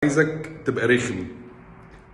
عايزك تبقى رخم.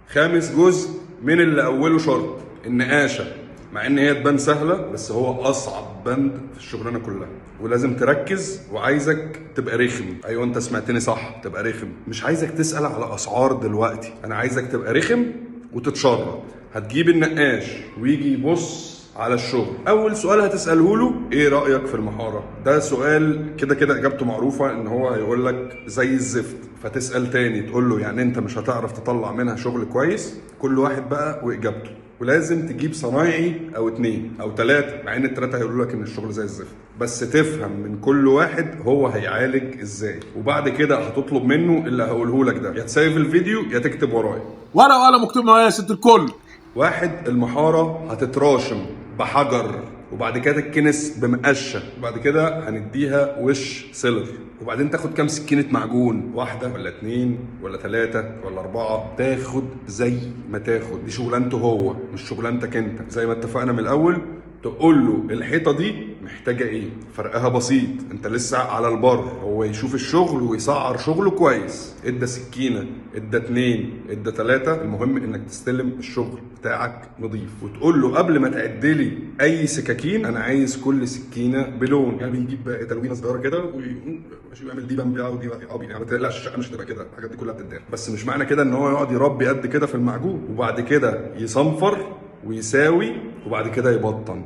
خامس جزء من اللي اوله شرط النقاشه، مع ان هي تبان سهله بس هو اصعب بند في الشغلانه كلها، ولازم تركز. وعايزك تبقى رخم. ايوه انت سمعتني صح، تبقى رخم. مش عايزك تسال على اسعار دلوقتي، انا عايزك تبقى رخم وتتشرط. هتجيب النقاش ويجي يبص على الشغل، اول سؤال هتساله له ايه رايك في المحاره؟ ده سؤال كده كده اجابته معروفه ان هو هيقول لك زي الزفت. فتسال تاني تقول له يعني انت مش هتعرف تطلع منها شغل كويس؟ كل واحد بقى واجابته. ولازم تجيب صنايعي او 2 أو 3، مع ان ال3 هيقولوا لك ان الشغل زي الزفت، بس تفهم من كل واحد هو هيعالج ازاي. وبعد كده هتطلب منه اللي هقوله لك ده، يا تسيف الفيديو يا تكتب ورايا. ورقه وقلم مكتوب معايا يا ست الكل. 1. المحاره هتتراشم بحجر، وبعد كده تتكنس بمقشه، وبعد كده هنديها وش سيلر. وبعدين تاخد كام سكينه معجون، 1 ولا 2 ولا 3 ولا 4، تاخد زي ما تاخد. دي شغلانته هو مش شغلانتك انت. زي ما اتفقنا من الاول، تقول له الحيطه دي محتاجه ايه، فرقها بسيط، انت لسه على البر. هو يشوف الشغل ويسعر شغله كويس. ادى سكينه، ادى 2، ادى 3، المهم انك تستلم الشغل بتاعك نظيف. وتقول له قبل ما تعدلي اي سكاكين، انا عايز كل سكينه بلون. يعني بيجيب تلوينه صغيره كده وماشي بيعمل دي بامبيا ودي ابي. يعني ما تقلقش، الشقه مش هتبقى كده، الحاجات دي كلها بتتدار. بس مش معنى كده ان هو يقعد يربي قد كده في المعجون. وبعد كده يصنفر ويساوي، وبعد كده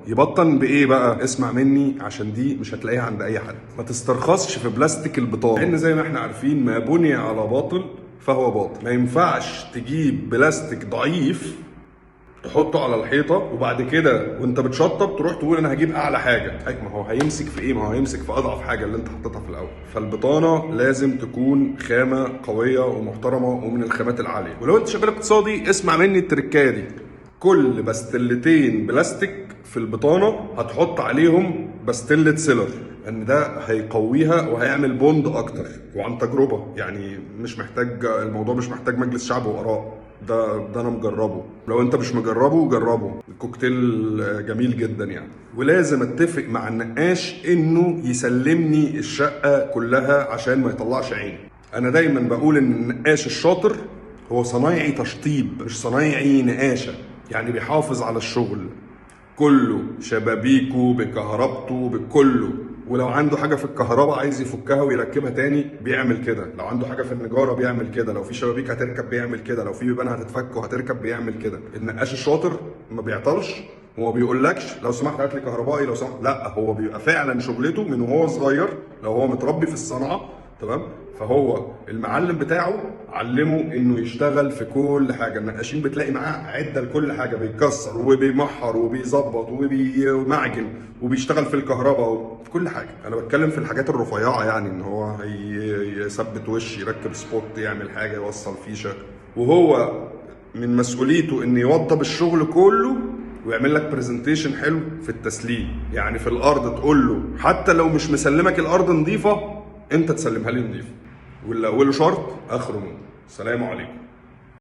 يبطن بايه بقى؟ اسمع مني عشان دي مش هتلاقيها عند اي حد. ما تسترخصش في بلاستيك البطانه، لان زي ما احنا عارفين ما بني على باطل فهو باطل. ما ينفعش تجيب بلاستيك ضعيف تحطه على الحيطه وبعد كده وانت بتشطب تروح تقول انا هجيب اعلى حاجه. ما هو هيمسك في ايه؟ ما هو هيمسك في اضعف حاجه اللي انت حطيتها في الاول. فالبطانه لازم تكون خامه قويه ومحترمه ومن الخامات العاليه. ولو انت شغال اقتصادي اسمع مني التركايه دي. كل بستلتين بلاستيك في البطانه هتحط عليهم بستله سيلر، ان ده هيقويها وهيعمل بوند اكتر. وعن تجربه، يعني مش محتاج، الموضوع مش محتاج مجلس شعب واراء، ده انا مجربه. لو انت مش مجربه جربه، الكوكتيل جميل جدا يعني. ولازم اتفق مع النقاش انه يسلمني الشقه كلها عشان ما يطلعش عيني. انا دايما بقول ان النقاش الشاطر هو صنايعي تشطيب مش صنايعي نقاشه. يعني بيحافظ على الشغل كله، شبابيكه بكهربته بكله. ولو عنده حاجه في الكهرباء عايز يفكها ويركبها تاني بيعمل كده. لو عنده حاجه في النجاره بيعمل كده. لو في شبابيك هتركب بيعمل كده. لو في بيبان هتتفك وهتركب بيعمل كده. النقاش الشاطر ما بيعطلش وما بيقولكش لو سمحت هات لي كهربائي لو سمحت. لا، هو بيبقى فعلا شغلته من وهو صغير، لو هو متربي في الصنعه تمام، فهو المعلم بتاعه علمه انه يشتغل في كل حاجه. النقاشين بتلاقي معاه عده لكل حاجه، بيكسر وبيمحر وبيظبط وبيمعجن وبيشتغل في الكهرباء وفي كل حاجه. انا بتكلم في الحاجات الرفيعه، يعني ان هو يثبت وش، يركب سبوت، يعمل حاجه، يوصل فيشه. وهو من مسؤوليته انه يوضب الشغل كله ويعمل لك برزنتيشن حلو في التسليم. يعني في الارض تقول له حتى لو مش مسلمك الارض نظيفه انت تسلمها لي نظيفه. واللي اوله شرط اخره نور. سلام عليكم.